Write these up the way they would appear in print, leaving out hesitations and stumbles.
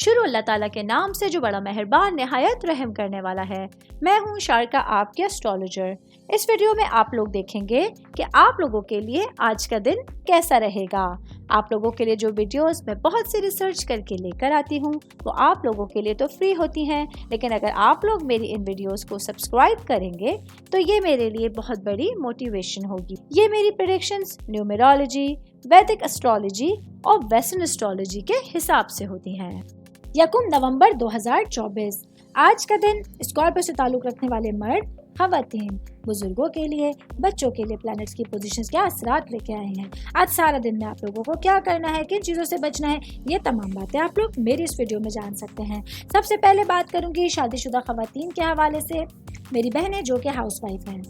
شروع اللہ تعالیٰ کے نام سے جو بڑا مہربان نہایت رحم کرنے والا ہے۔ میں ہوں شارکا، آپ کے اسٹرالوجر۔ اس ویڈیو میں آپ لوگ دیکھیں گے کہ آپ لوگوں کے لیے آج کا دن کیسا رہے گا۔ آپ لوگوں کے لیے جو ویڈیوز میں بہت سی ریسرچ کر کے لے کر آتی ہوں وہ آپ لوگوں کے لیے تو فری ہوتی ہیں، لیکن اگر آپ لوگ میری ان ویڈیوز کو سبسکرائب کریں گے تو یہ میرے لیے بہت بڑی موٹیویشن ہوگی۔ یہ میری پریڈکشنز نیومرولوجی، ویدک اسٹرالوجی اور ویسٹرن اسٹرالوجی کے حساب سے ہوتی ہیں۔ 1 نومبر 2024 آج کا دن اسکارپیو سے تعلق رکھنے والے مرد، خواتین، بزرگوں کے لیے، بچوں کے لیے پلانٹس کی پوزیشنز کیا اثرات لے کے آئے ہیں۔ آج سارا دن میں آپ لوگوں کو کیا کرنا ہے، کن چیزوں سے بچنا ہے، یہ تمام باتیں آپ لوگ میری اس ویڈیو میں جان سکتے ہیں۔ سب سے پہلے بات کروں گی شادی شدہ خواتین کے حوالے سے، میری بہنیں جو کہ ہاؤس وائف ہیں۔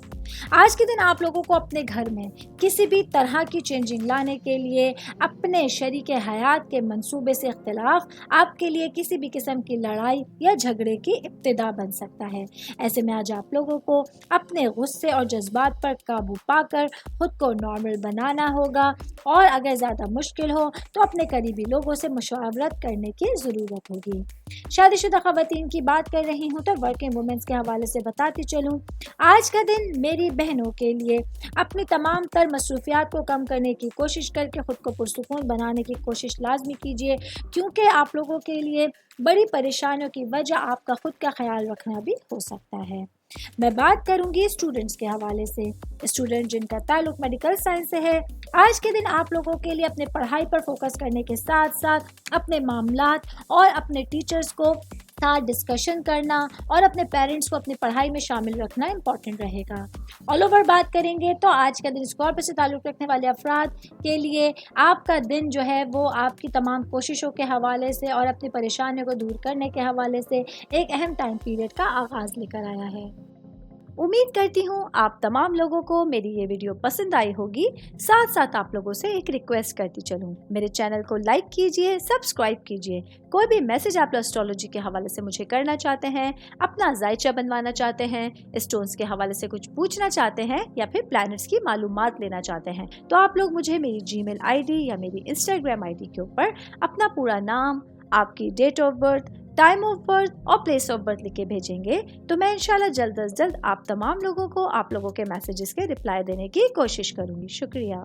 آج کے دن آپ لوگوں کو اپنے گھر میں کسی بھی طرح کی چینجنگ لانے کے لیے، اپنے شریک حیات کے منصوبے سے اختلاف آپ کے لیے کسی بھی قسم کی لڑائی یا جھگڑے کی ابتدا بن سکتا ہے۔ ایسے میں آج آپ لوگوں کو اپنے غصے اور جذبات پر قابو پا کر خود کو نارمل بنانا ہوگا، اور اگر زیادہ مشکل ہو تو اپنے قریبی لوگوں سے مشاورت کرنے کی ضرورت ہوگی۔ شادی شدہ خواتین کی بات کر رہی ہوں تو ورکنگ وومنس کے حوالے سے بتاتی چلوں، آج کا دن میری بہنوں کے لیے اپنی تمام تر مصروفیات کو کم کرنے کی کوشش کر کے خود کو پرسکون بنانے کی کوشش لازمی کیجیے، کیونکہ آپ لوگوں کے لیے بڑی پریشانیوں کی وجہ آپ کا خود کا خیال رکھنا بھی ہو سکتا ہے۔ میں بات کروں گی اسٹوڈنٹس کے حوالے سے۔ اسٹوڈنٹ جن کا تعلق میڈیکل سائنس سے ہے، آج کے دن آپ لوگوں کے لیے اپنے پڑھائی پر فوکس کرنے کے ساتھ ساتھ اپنے معاملات اور اپنے ٹیچرز کو ساتھ ڈسکشن کرنا اور اپنے پیرنٹس کو اپنی پڑھائی میں شامل رکھنا امپورٹنٹ رہے گا۔ آل اوور بات کریں گے تو آج کا دن اسکارپیو سے تعلق رکھنے والے افراد کے لیے آپ کا دن جو ہے وہ آپ کی تمام کوششوں کے حوالے سے اور اپنی پریشانیوں کو دور کرنے کے حوالے سے ایک اہم ٹائم پیریڈ کا آغاز لے کر آیا ہے۔ امید کرتی ہوں آپ تمام لوگوں کو میری یہ ویڈیو پسند آئی ہوگی۔ ساتھ ساتھ آپ لوگوں سے ایک ریکویسٹ کرتی چلوں، میرے چینل کو لائک کیجئے، سبسکرائب کیجئے۔ کوئی بھی میسج آپ اسٹرالوجی کے حوالے سے مجھے کرنا چاہتے ہیں، اپنا ذائچہ بنوانا چاہتے ہیں، اسٹونز کے حوالے سے کچھ پوچھنا چاہتے ہیں یا پھر پلانٹس کی معلومات لینا چاہتے ہیں، تو آپ لوگ مجھے میری جی میل آئی ڈی یا میری انسٹاگرام آئی ڈی کے اوپر اپنا پورا نام، آپ کی date of birth, time of birth اور پلیس آف برتھ لکھ کے بھیجیں گے تو میں انشاءاللہ جلد از جلد آپ تمام لوگوں کو آپ لوگوں کے میسیجز کے رپلائی دینے کی کوشش کروں گی۔ شکریہ۔